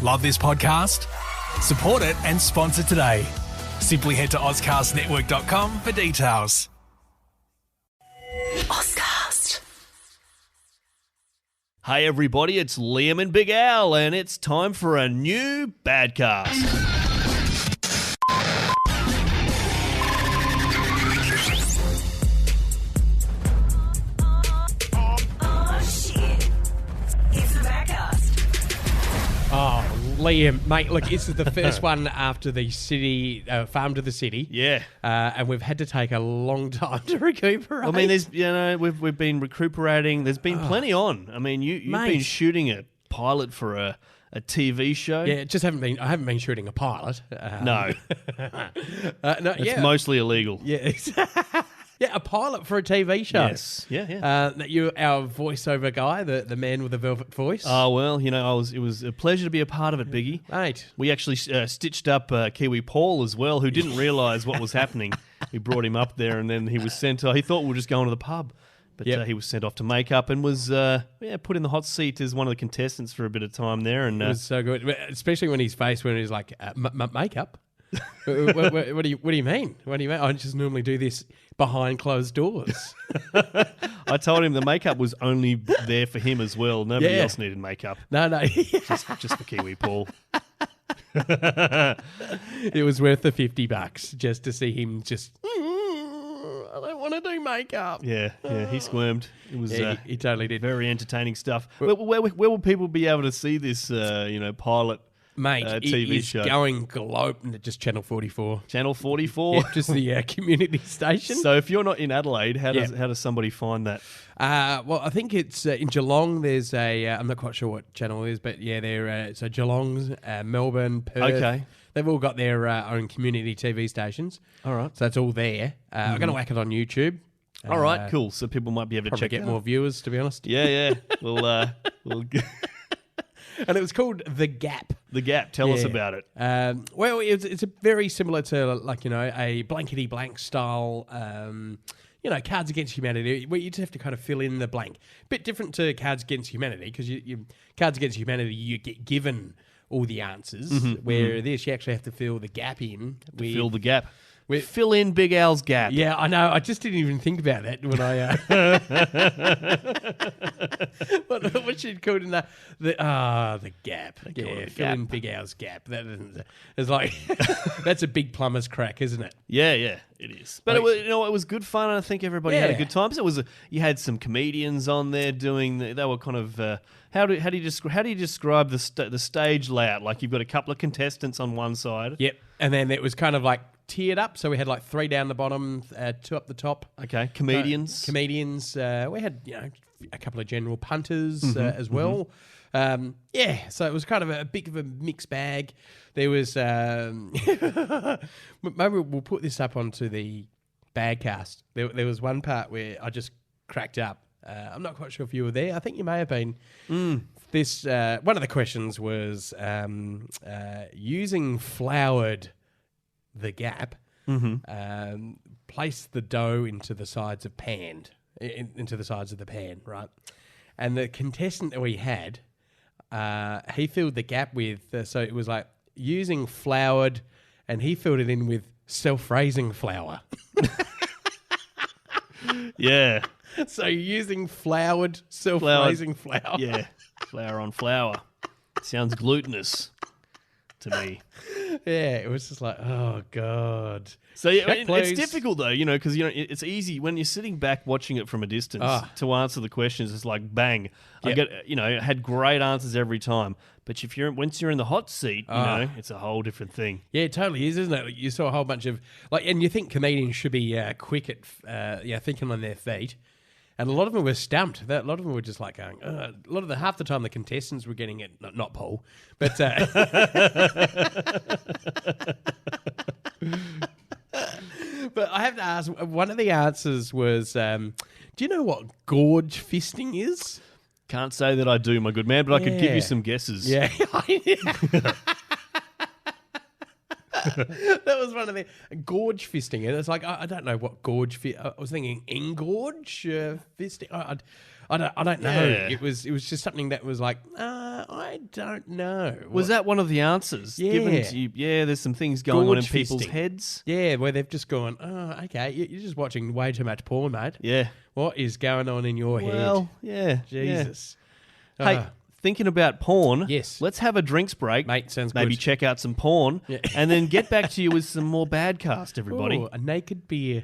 Love this podcast? Support it and sponsor today. Simply head to ozcastnetwork.com for details. Ozcast. Hey everybody, it's Liam and Big Al, and it's time for a new Badcast. Oh, Liam, mate, look, this is the first one after the city, Farm to the City. Yeah. And we've had to take a long time to recuperate. I mean, we've been recuperating. There's been plenty on. I mean, you've been shooting a pilot for a TV show. Yeah, I haven't been shooting a pilot. No. No, It's mostly illegal. Yeah. Yeah, a pilot for a TV show. Yes. Yeah. You're our voiceover guy, the man with the velvet voice. Oh, well, it was a pleasure to be a part of it, Biggie. Mate. We actually stitched up Kiwi Paul as well, who didn't realise what was happening. We brought him up there and then he was sent he thought we were just going to the pub. But he was sent off to makeup and was put in the hot seat as one of the contestants for a bit of time there. And it was so good, especially when he's like, makeup? what do you mean? What do you mean? I just normally do this behind closed doors. I told him the makeup was only there for him as well. Nobody else needed makeup. No. just for Kiwi Paul. It was worth the $50 just to see him just... I don't want to do makeup. Yeah, he squirmed. It was he totally did. Very entertaining stuff. Where will people be able to see this pilot? Mate, TV it is show. going globe, just Channel 44. Channel 44? Yeah, just the community station. So if you're not in Adelaide, how does somebody find that? Well, I think it's in Geelong. There's I'm not quite sure what channel it is, but yeah, they're so Geelong's, Melbourne, Perth. Okay. They've all got their own community TV stations. All right. So that's all there. I'm going to whack it on YouTube. All right, cool. So people might be able to check get more viewers, to be honest. Yeah. We'll And it was called The Gap. The Gap. Tell us about it. Well, it's a very similar to a blankety blank style. Cards Against Humanity, where you just have to kind of fill in the blank. Bit different to Cards Against Humanity because you Cards Against Humanity you get given all the answers. Where this you actually have to fill the gap in. Fill the gap. Fill in Big Al's gap. Yeah, I know. I just didn't even think about that when I. What should call it in the gap? Fill in Big Al's gap. That isn't. It's like that's a big plumber's crack, isn't it? Yeah, it is. But it was good fun. And I think everybody had a good time. So you had some comedians on there doing. They were kind of. How do you describe the stage layout? Like you've got a couple of contestants on one side. Yep, and then it was kind of like tiered up. So we had like 3 down the bottom, 2 up the top. Okay, comedians. We had a couple of general punters as well. So it was kind of a bit of a mixed bag. There was maybe we'll put this up onto the Badcast. There was one part where I just cracked up. I'm not quite sure if you were there. I think you may have been. This one of the questions was using floured the gap. Place the dough into the sides of into the sides of the pan, right? And the contestant that we had, he filled the gap with so it was like using floured, and he filled it in with self-raising flour. Yeah. So using floured, self-raising flour. Yeah, flour on flour. Sounds glutinous to me. Yeah, it was just like, oh, God. So it's difficult, though, because it's easy when you're sitting back watching it from a distance to answer the questions. It's like, bang. Yep. I had great answers every time. But once you're in the hot seat, it's a whole different thing. Yeah, it totally is, isn't it? You saw a whole bunch of, and you think comedians should be quick at, thinking on their feet. And a lot of them were stumped. A lot of them were just like going, half the time the contestants were getting it, not Paul, but... But I have to ask, one of the answers was, do you know what gorge fisting is? Can't say that I do, my good man, but I could give you some guesses. Yeah. That was one of the gorge fisting, and it's like I don't know what gorge. I was thinking engorge fisting. I don't know. Yeah. It was just something that was like, I don't know. Was that one of the answers? Yeah. Given to you, there's some things going on in Gorge people's fisting. heads. Yeah, where they've just gone, okay, you're just watching way too much porn, mate. Yeah. What is going on in your head? Well, yeah. Jesus. Hey, thinking about porn, Yes. let's have a drinks break. Mate, sounds Maybe good. check out some porn Yeah. and then get back to you with some more Badcast, everybody. Ooh, a naked beer.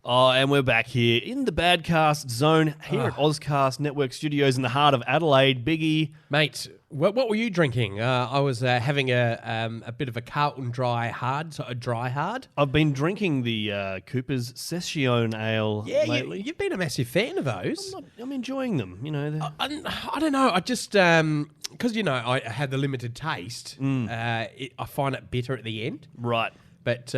Oh, and we're back here in the Badcast zone here at Ozcast Network Studios in the heart of Adelaide. Biggy. Mate, what were you drinking? I was having a bit of a Carlton dry hard. I've been drinking the Cooper's Session Ale lately. You've been a massive fan of those. I'm enjoying them, you know. I don't know. I just because I had the limited taste. I find it bitter at the end, Right. but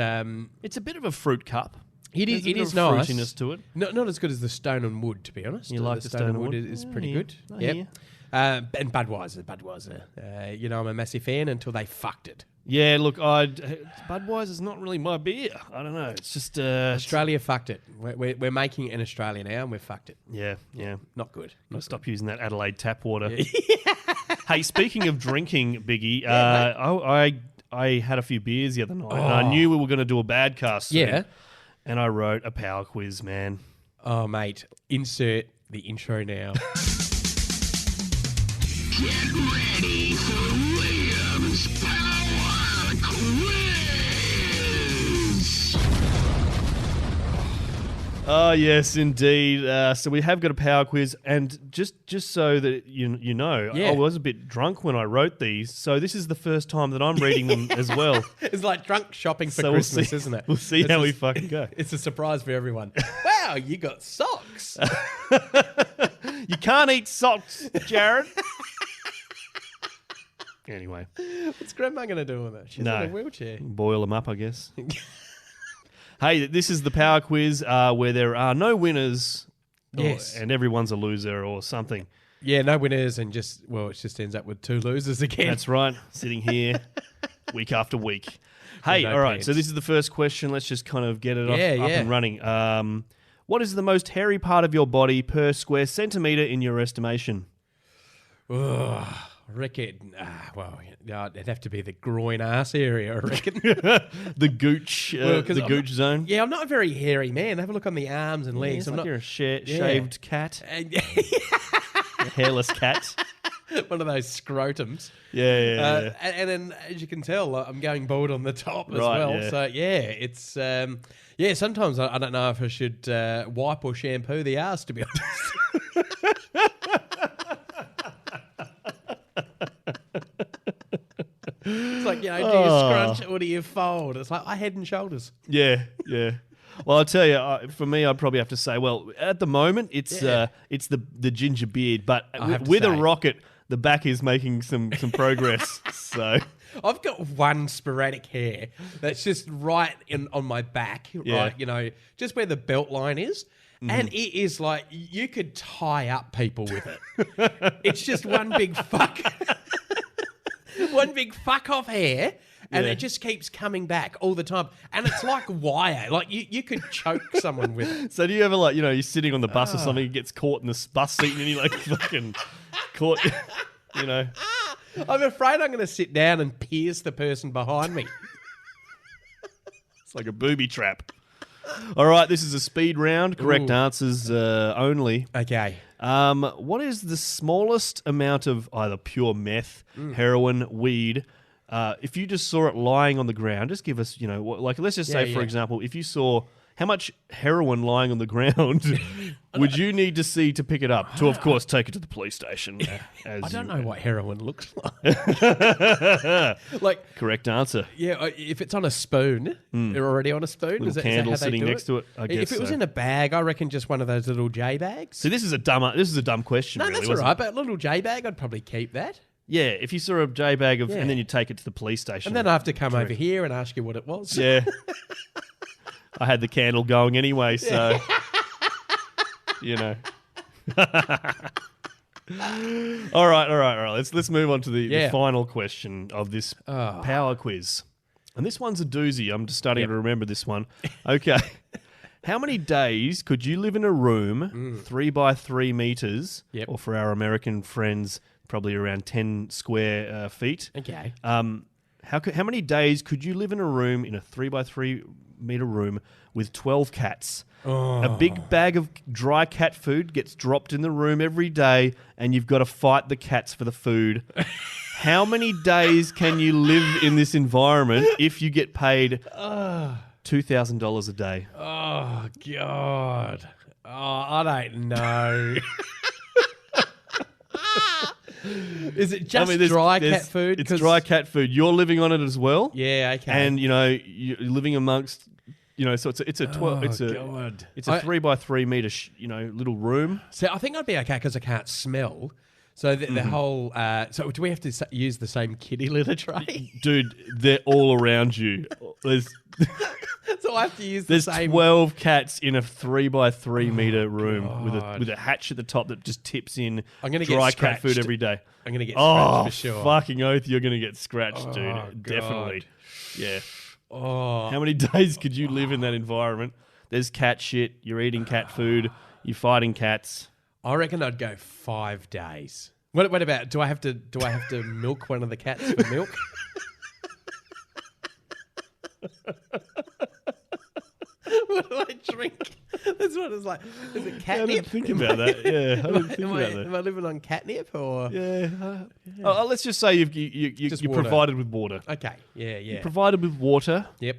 It's a bit of a fruit cup. it There's a is bit of nice. fruitiness to it. Not as good as the Stone and Wood, to be honest. You like the Stone and Wood? is I pretty hear good. you. I Yep. hear you. And Budweiser. I'm a massive fan until they fucked it. Yeah, look, Budweiser's not really my beer. I don't know. It's just Australia fucked it. We're making it in Australia now, and we've fucked it. Yeah. Not good. Gotta stop using that Adelaide tap water. Hey, speaking of drinking, Biggie, I had a few beers the other night, and I knew we were going to do a Badcast soon. Yeah. And I wrote a power quiz, man. Oh, mate. Insert the intro now. Get ready for Liam's Power Quiz! Oh, yes, indeed. So we have got a power quiz, and just so that you know, Yeah. I was a bit drunk when I wrote these, so this is the first time that I'm reading them as well. It's like drunk shopping for So Christmas, see, isn't it? We'll see It's how a- we fucking go. It's a surprise for everyone. Wow, you got socks. You can't eat socks, Jared. Anyway, What's Grandma going to do with it? She's No. in a wheelchair. boil them up, I guess. Hey, this is the power quiz where there are no winners, Yes. and everyone's a loser or something. Yeah, no winners, and it just ends up with two losers again. That's right, sitting here week after week. Hey, no all right, pants. so this is the first question. Let's just kind of get it up Yeah. and running. What is the most hairy part of your body per square centimetre in your estimation? Ugh, I reckon, it'd have to be the groin ass area, I reckon. The gooch, 'cause the I'm gooch zone? Yeah, I'm not a very hairy man. Have a look on the arms and Yeah, legs. it's I'm like not you're a shaved cat, and- a hairless cat. one of those scrotums. Yeah. And then, as you can tell, I'm going bald on the top as Right, well. yeah. So, it's... sometimes I don't know if I should wipe or shampoo the ass, to be honest. It's like, do you scrunch or do you fold? It's like, I head and shoulders. Yeah. Well, I'll tell you, for me, I'd probably have to say, well, at the moment, it's the ginger beard, but have to with a say. rocket, the back is making some progress. So, I've got one sporadic hair that's just right on my back, Yeah. right, just where the belt line is. And it is like, you could tie up people with it. It's just one big fuck. One big fuck off hair. And Yeah. it just keeps coming back all the time. And it's like wire. Like, you could choke someone with it. so do you ever you're sitting on the bus or something, it gets caught in the bus seat, and then you fucking caught, I'm afraid I'm going to sit down and pierce the person behind me. It's like a booby trap. All right, this is a speed round. Correct Ooh. answers only. Okay. What is the smallest amount of either pure meth, heroin, weed? If you just saw it lying on the ground, just give us, let's just say, for yeah. example, if you saw how much heroin lying on the ground would you need to see to pick it up? To, of course, take it to the police station. I don't know what heroin looks like. Like, Correct answer. yeah, if it's on a spoon, they're already on a spoon. Little Is that candle how they sitting do next to it, I guess If it was so. in a bag, I reckon just one of those little J bags. So this is a dumb question. No, really, that's all wasn't right. But a little J bag, I'd probably keep that. Yeah, if you saw a J bag of, Yeah. and then you take it to the police station. And then I have to come over here and ask you what it was. Yeah. I had the candle going anyway, so All right. Let's move on to the Yeah. final question of this power quiz. And this one's a doozy. I'm just starting Yep. to remember this one. Okay. How many days could you live in a room 3 by 3 meters, Yep. or for our American friends, probably around 10 square feet? Okay. How many days could you live in a room, in a 3 by 3 meter room, with 12 cats? A big bag of dry cat food gets dropped in the room every day, and you've got to fight the cats for the food. How many days can you live in this environment if you get paid $2,000 a day? Oh, God. Oh, I don't know. Is it just dry cat food? It's dry cat food. You're living on it as well. Yeah, okay. And you're living amongst, so it's a 12. God. It's a 3 by 3 meter, little room. So I think I'd be okay because I can't smell. So the whole. So do we have to use the same kitty litter tray? Dude, they're all around you. So I have to use the same. There's 12 cats in a 3 by 3 meter room with a hatch at the top that just tips in I'm gonna dry get cat food scratched. every day. I'm going to get scratched for sure. Fucking oath, you're going to get scratched, Oh, dude. God. Definitely. Yeah. Oh, How many days could you live in that environment? There's cat shit. You're eating cat food. You're fighting cats. I reckon I'd go 5 days. What about? Do I have to milk one of the cats for milk? What do I drink? That's what it's like. Is it I catnip? didn't think about that. Yeah, I didn't think about that. Am I living on catnip or? Yeah. Let's just say you're water. provided with water. Okay. Yeah. Yeah. You're provided with water, Yep.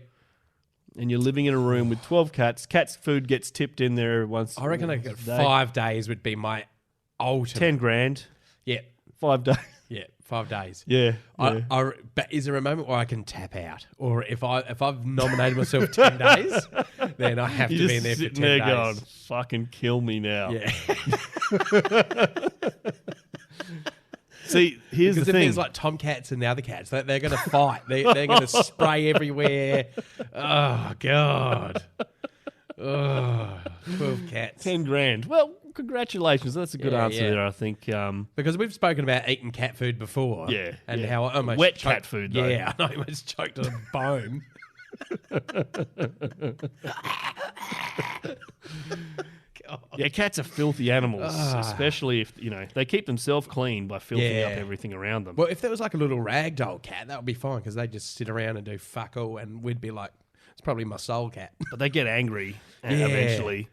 and you're living in a room with 12 cats. Cats' food gets tipped in there once. I reckon a I got day. 5 days would be my ultimate. 10 grand. Yeah. 5 days. Yeah. 5 days. Yeah. But is there a moment where I can tap out, or if I've nominated myself 10 days, then I have to You're be just in there for 10 sitting there days. going, fucking kill me now. Yeah. See, here's Because the if thing. there's like tomcats and the other cats, they're going to fight. They're going to spray everywhere. Oh, God. Oh, 12 cats. 10 grand. Well, congratulations. That's a good Yeah, answer yeah. there, I think. Because we've spoken about eating cat food before. Yeah, And yeah. how I almost Wet choked- cat food, though. Yeah, I almost choked on a bone. Yeah, cats are filthy animals, especially if, they keep themselves clean by filthing up Yeah. everything around them. Well, if there was like a little ragdoll cat, that would be fine because they just sit around and do fuck all, and we'd be like, it's probably my soul cat. But they get angry Yeah. eventually.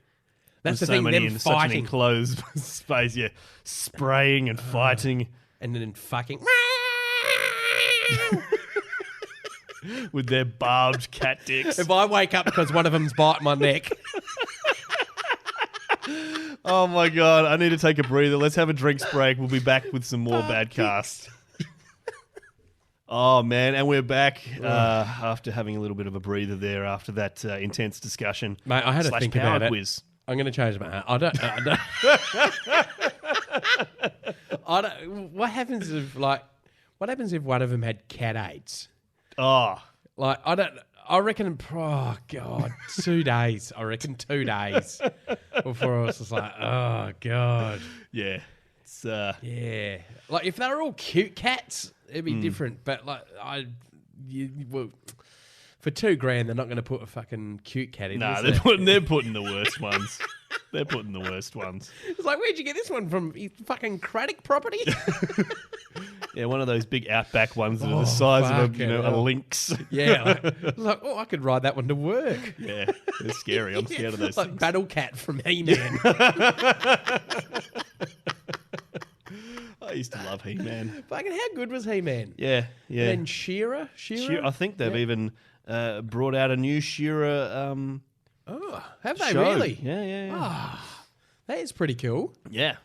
That's There's the thing, many them in such an fighting. enclosed space, yeah. Spraying and fighting And then fucking. with their barbed cat dicks. If I wake up because one of them's biting my neck. Oh my God, I need to take a breather. Let's have a drinks break. We'll be back with some more bad cast. Oh man, and we're back after having a little bit of a breather there after that intense discussion. Mate, I had to / think power about it. quiz. I'm going to change my I don't. What happens if one of them had cat AIDS? Oh, Like, I reckon, oh, God, 2 days. I reckon 2 days before I was just like, oh, God. yeah. It's Yeah. Like, if they were all cute cats, it'd be different. But, like, for 2 grand, they're not going to put a fucking cute cat in. nah, is they're they? putting the worst ones. They're putting the worst ones. It's like, where'd you get this one from? Your fucking Craddock property? Yeah, one of those big outback ones that are the size of fucking a hell. lynx. Yeah. Like, oh, I could ride that one to work. Yeah, they're scary. I'm scared of those Like things. Battle Cat from He-Man. I used to love He-Man. Fucking how good was He-Man? Yeah, yeah. And Shearer? I think they've even brought out a new Shearer Oh, have they show. really? Yeah, yeah, yeah. That is pretty cool. Yeah.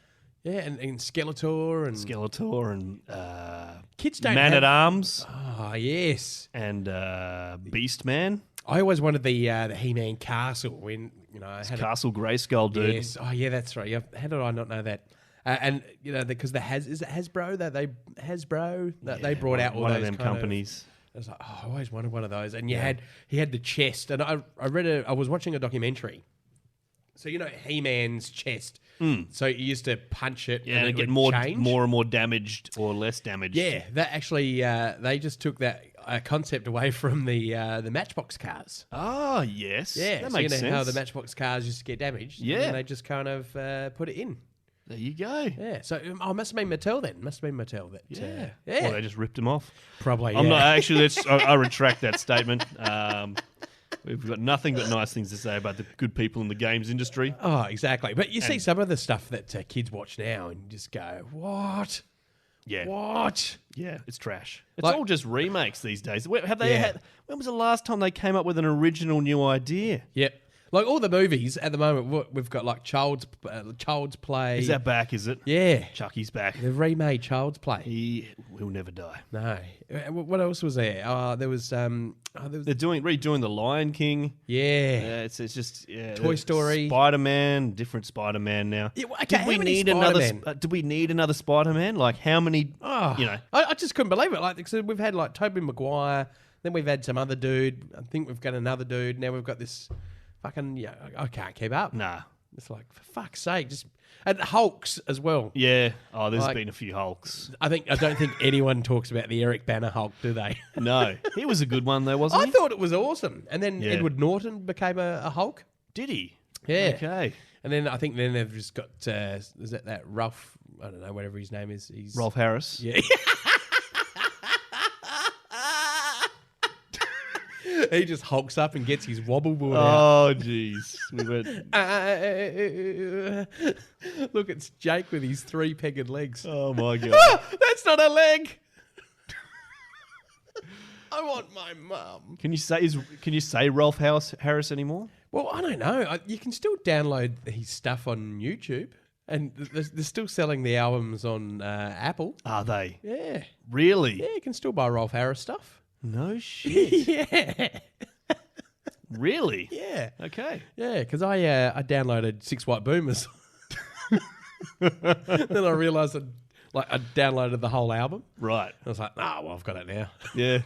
Yeah, and Skeletor and Skeletor and kids don't Man have- at Arms Oh, yes. and Beast Man. I always wanted the He-Man castle when, I had Castle Grayskull, dude. Yes. Oh, yeah, that's right. Yeah. How did I not know that? And because is it Hasbro that they brought out all one those of them kind companies. I was like, oh, I always wanted one of those. And he had the chest, and I was watching a documentary. So He-Man's chest. So you used to punch it, Yeah, and and it it get would more change. and more damaged or less damaged. Yeah, that actually they just took that. a concept away from the Matchbox cars. Oh, yes. Yeah, that so makes you know sense. how the Matchbox cars used to get damaged. Yeah. And they just kind of put it in. There you go. Yeah, so it must have been Mattel then. Must have been Mattel that. Yeah. Yeah. Or they just ripped them off. Probably. I'm yeah. not actually. I retract that statement. We've got nothing but nice things to say about the good people in the games industry. Oh, exactly. But you see some of the stuff that kids watch now and you just go, what? Yeah. What? Yeah, it's trash. It's Like- all just remakes these days. Have they Yeah. had? When was the last time they came up with an original new idea? Yep. Like all the movies at the moment, we've got like Child's Play. Is that back? Is it? Yeah. Chucky's back. They've remade Child's Play. He will never die. No. What else was there? There was. They're redoing the Lion King. Yeah. It's just Toy Story. Spider-Man, different Spider-Man now. Yeah, well, okay, Did how we many need another? Spider-Man? Do we need another Spider-Man? Like how many? Oh, You know. I just couldn't believe it. Like, so we've had like Tobey Maguire, then we've had some other dude. I think we've got another dude. Now we've got this fucking. Yeah, I can't keep up. Nah. It's like for fuck's sake, just and Hulks as well. Yeah. Oh, there's Like- been a few Hulks. I don't think anyone talks about the Eric Banner Hulk, do they? No, he was a good one though, wasn't I he? thought it was awesome. And then Yeah. Edward Norton became a Hulk. Did he? Yeah. Okay. And then I think then they've just got is that Ralph? I don't know, whatever his name is. He's Rolf Harris. Yeah. He just hulks up and gets his wobble board out. Oh, jeez. We went. Look, it's Jake with his 3-pegged legs. Oh my god. That's not a leg. I want my mum. Can you say Rolf Harris anymore? Well, I don't know. You can still download his stuff on YouTube, and they're still selling the albums on Apple. Are they? Yeah, Really? yeah. You can still buy Rolf Harris stuff. No shit. Yeah, Really? yeah, Okay. yeah. Because I downloaded 6 White Boomers. Then I realised I downloaded the whole album. Right. I was like, well, I've got it now. Yeah.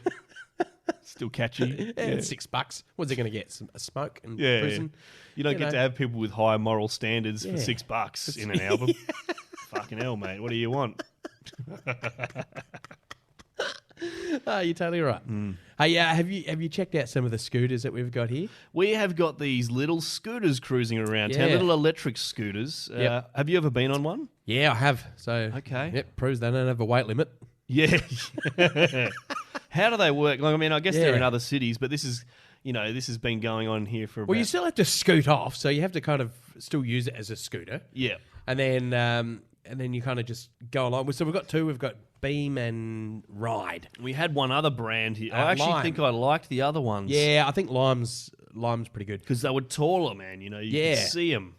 Still catchy. Yeah, it's $6. What's he going to get? A smoke and Yeah. prison? You don't You get know. to have people with high moral standards Yeah. for $6 in an album. Fucking hell, mate. What do you want? Oh, you're totally right. Hey, have you checked out some of the scooters that we've got here? We have got these little scooters cruising around town, Yeah. little electric scooters. Yep. Have you ever been on one? Yeah, I have. So Okay. yep, proves they don't have a weight limit. Yeah. How do they work? Like, I mean, I guess they're Yeah. in other cities, but this has been going on here for about... Well, you still have to scoot off, so you have to kind of still use it as a scooter, Yeah. and then you kind of just go along. So we've got two. We've got Beam and Ride. We had one other brand here. I actually Lime. think I liked the other ones. Yeah, I think Lime's pretty good. Because they were taller, man. You Yeah. could see them.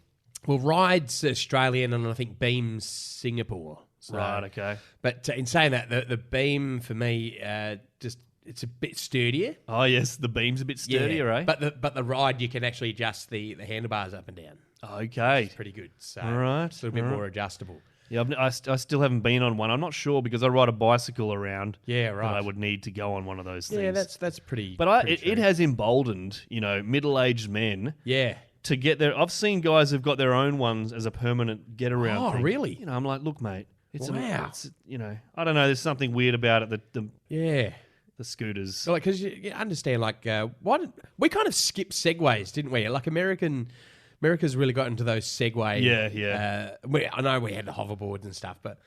Well, Ride's Australian, and I think Beam's Singapore. So, Right, okay. But in saying that, the Beam for me, it's a bit sturdier. Oh, yes, the beam's a bit sturdier, eh? But the Ride, you can actually adjust the handlebars up and down. Okay. Pretty good. So All right, it's a little bit all right. more adjustable. Yeah, I still haven't been on one. I'm not sure because I ride a bicycle around. Yeah, that right. I would need to go on one of those things. Yeah, that's pretty. But pretty it true. has emboldened, middle-aged men Yeah. to get their... I've seen guys who've got their own ones as a permanent get-around Oh, thing. really? I'm like, look, mate. It's Wow. I don't know. There's something weird about it. The Yeah. scooters. So, because you understand, we kind of skipped segways, didn't we? Like America's really got into those Segway. Yeah. I know we had the hoverboards and stuff, but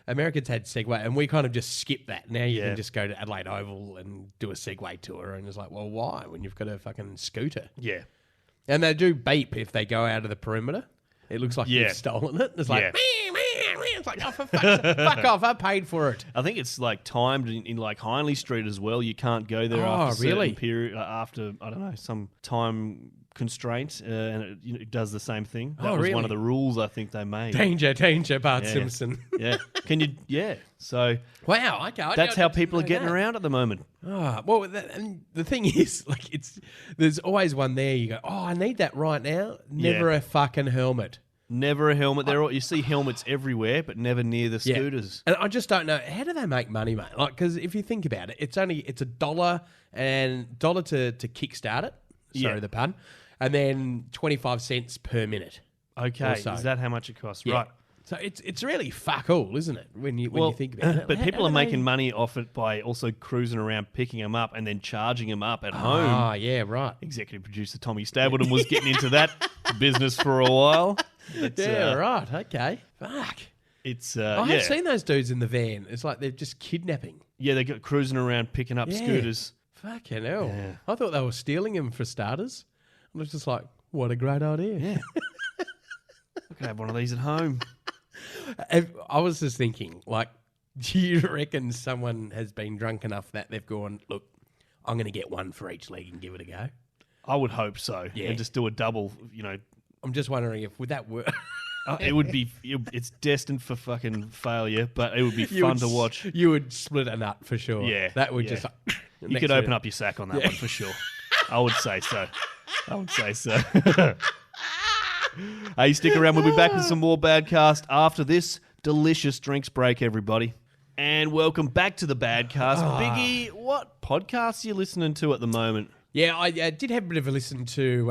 Americans had Segway, and we kind of just skipped that. Now you Yeah. can just go to Adelaide Oval and do a Segway tour, and it's like, well, why when you've got a fucking scooter? Yeah. And they do beep if they go out of the perimeter. It looks like Yeah. you've stolen it. It's like, Yeah. it's like, oh, for fuck's sake, fuck off! I paid for it. I think it's like timed in like Hindley Street as well. You can't go there Oh, after a certain really? period, after, I don't know, some time constraint, and it does the same thing. That Oh, was really? one of the rules I think they made. Danger, Bart Yeah. Simpson. Yeah. Can you? Yeah. So Wow, okay. that's how people are know getting that. around at the moment. Well, and the thing is, there's always one there. You go, oh, I need that right now. Never Yeah. a fucking helmet. Never a helmet. You see helmets everyhere, but never near the Yeah. scooters. And I just don't know, how do they make money, mate? Like, because if you think about it, it's $1 and $1 to kickstart it. Sorry, Yeah. the pun. And then 25 cents per minute. Okay. Also. Is that how much it costs? Yeah. Right. So it's really fuck all, isn't it? When you think about it. But How people are do making they- money off it by also cruising around, picking them up, and then charging them up at home. Ah, yeah, right. Executive producer Tommy Stapleton was getting into that business for a while. But, Yeah, right. Okay. Fuck. It's I have seen those dudes in the van. It's like they're just kidnapping. Yeah, they got cruising around picking up Yeah. scooters. Fucking hell. Yeah. I thought they were stealing him for starters. I was just like, what a great idea. Yeah. I could have one of these at home. I was just thinking, like, do you reckon someone has been drunk enough that they've gone, look, I'm going to get one for each leg and give it a go? I would hope so. Yeah. And just do a double, I'm just wondering if would that work? it would be, it's destined for fucking failure, but it would be fun to watch. You would split a nut for sure. Yeah, That would yeah. just... You could open up your sack on that one for sure. I would say so. Hey, stick around. We'll be back with some more Badcast after this delicious drinks break, everybody. And welcome back to the Badcast. Biggy, what podcasts are you listening to at the moment? Yeah, I did have a bit of a listen to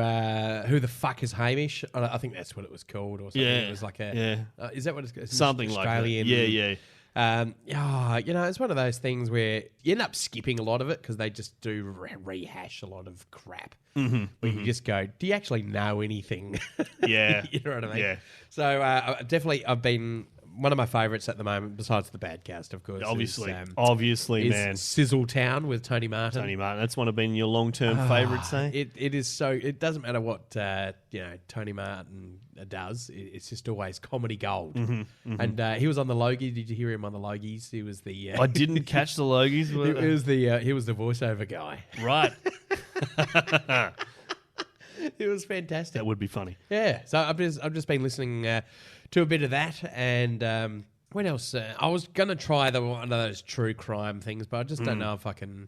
Who the Fuck is Hamish? I think that's what it was called or something. Yeah, It was like a... yeah. Is that what it's called? Something like that. Australian. Yeah. It's one of those things where you end up skipping a lot of it because they just do rehash a lot of crap. Where you just go, do you actually know anything? Yeah. You know what I mean? Yeah. So I've been one of my favourites at the moment, besides the Badcast, of course. Obviously, is man. Sizzletown with Tony Martin. Tony Martin, that's one of been your long-term favourites, eh? It is so. It doesn't matter what Tony Martin does. It's just always comedy gold. And he was on the Logies. Did you hear him on the Logies? He was the. I didn't catch the Logies. He was the voiceover guy. Right. It was fantastic. That would be funny. Yeah. So I've just been listening to a bit of that, and what else? I was gonna try one of those true crime things, but I just don't know if I can.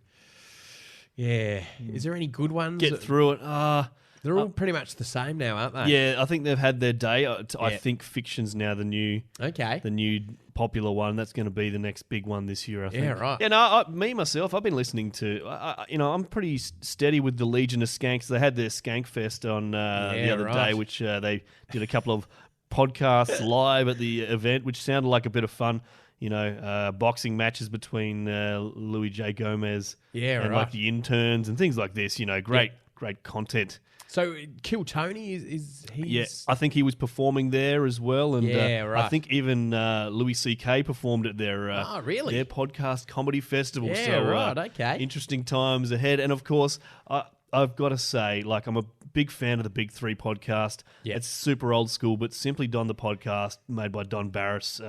Yeah. Is there any good ones? Get through it. They're all pretty much the same now, aren't they? Yeah, I think they've had their day. I think fiction's now the new popular one. That's going to be the next big one this year, I think. Yeah, right. Yeah, no, myself, I've been listening to, I'm pretty steady with the Legion of Skanks. They had their Skank Fest on the other day, which they did a couple of podcasts live at the event, which sounded like a bit of fun. Boxing matches between Louis J. Gomez and like the interns and things like this. Great content. So Kill Tony is he? Yeah, I think he was performing there as well, and right. I think even Louis C.K. performed at their really? their podcast comedy festival. Yeah, so, right. Okay, interesting times ahead, and of course, I've got to say, like, I'm a big fan of the Big Three podcast. Yeah. It's super old school, but Simply Don the podcast made by Don Barris,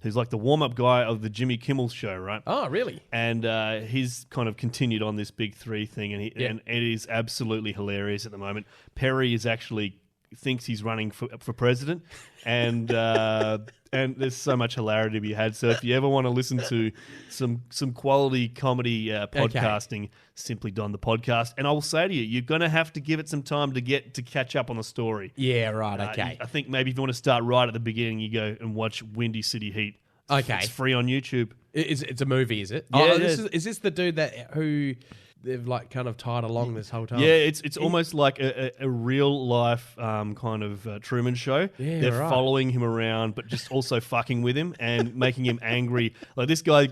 who's like the warm-up guy of the Jimmy Kimmel show, right? Oh, really? And he's kind of continued on this Big Three thing, and and it is absolutely hilarious at the moment. Perry is actually thinks he's running for president, and there's so much hilarity to be had. So if you ever want to listen to some quality comedy podcasting, Simply Don the podcast. And I will say to you, you're going to have to give it some time to catch up on the story. Yeah, right. Okay. I think maybe if you want to start right at the beginning, you go and watch Windy City Heat. Okay. It's free on YouTube. It's a movie, is it? Yeah, is this the dude who they've like kind of tied along this whole time? Yeah, it's almost like a real life kind of Truman Show. Yeah, They're right. following him around, but just also fucking with him and making him angry. Like this guy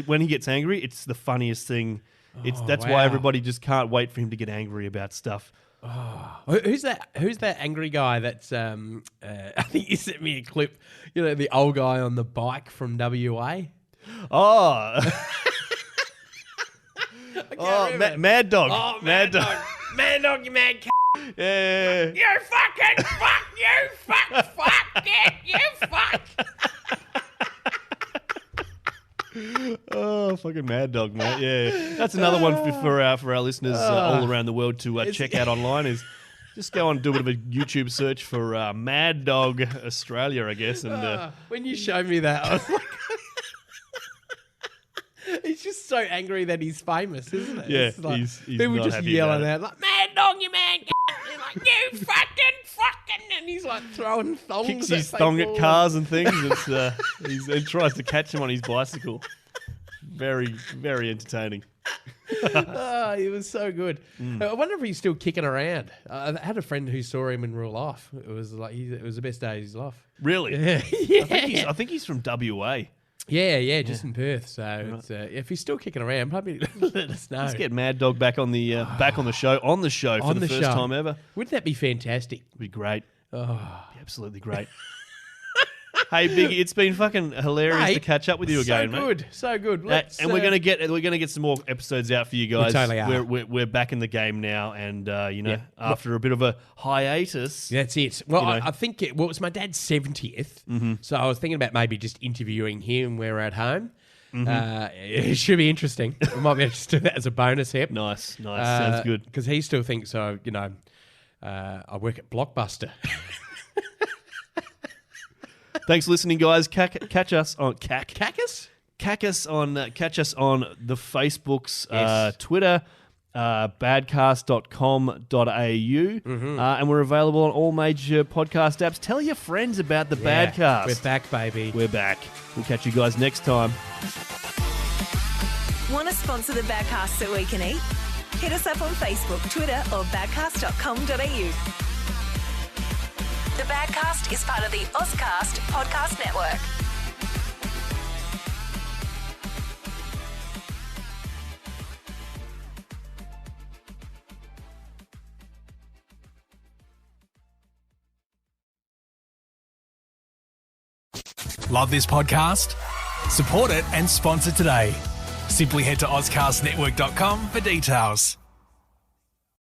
when he gets angry, it's the funniest thing. That's why everybody just can't wait for him to get angry about stuff. Who's that angry guy that's I think you sent me a clip, the old guy on the bike from WA? Oh, Mad Dog. Oh, Mad Dog. Mad Dog, you mad c***. Yeah. You fucking fuck, you fuck, yeah, you fuck. Oh, fucking Mad Dog, mate. Yeah, that's another one for our listeners all around the world to check out online. Is just go and do a bit of a YouTube search for Mad Dog Australia, I guess. And When you showed me that, I was like, he's just so angry that he's famous, isn't it? Yeah, It's like, he's people not just happy yelling about out like, "Mad Dog, you man!" He's like, "You fucking," and he's like throwing thongs. kicks at his thong at people. cars and things. He tries to catch him on his bicycle. Very, very entertaining. Oh, he was so good. I wonder if he's still kicking around. I had a friend who saw him in real life. It was like it was the best day of his life. Really? Yeah, I think he's from WA. yeah, just in Perth. So it's, if he's still kicking around, probably let us know. Let's get Mad Dog back on the show for the first time ever. Wouldn't that be fantastic? It'd be great. Oh, Be absolutely great. Hey, Biggy, it's been fucking hilarious to catch up with you again, mate. So good. And we're gonna get some more episodes out for you guys. We totally are. We're back in the game now, and after a bit of a hiatus. That's it. Well, I think it was my dad's 70th, so I was thinking about maybe just interviewing him when we're at home. It should be interesting. We might be able to just do that as a bonus ep. Nice. Sounds good. Because he still thinks I work at Blockbuster. Thanks for listening, guys. Catch us on Cacus? catch us on the Facebooks, Yes. Twitter, badcast.com.au, and we're available on all major podcast apps. Tell your friends about the Badcast. We're back, baby. We're back. We'll catch you guys next time. Want to sponsor the Badcast so we can eat? Hit us up on Facebook, Twitter, or badcast.com.au. The Badcast is part of the Ozcast Podcast Network. Love this podcast? Support it and sponsor today. Simply head to ozcastnetwork.com for details.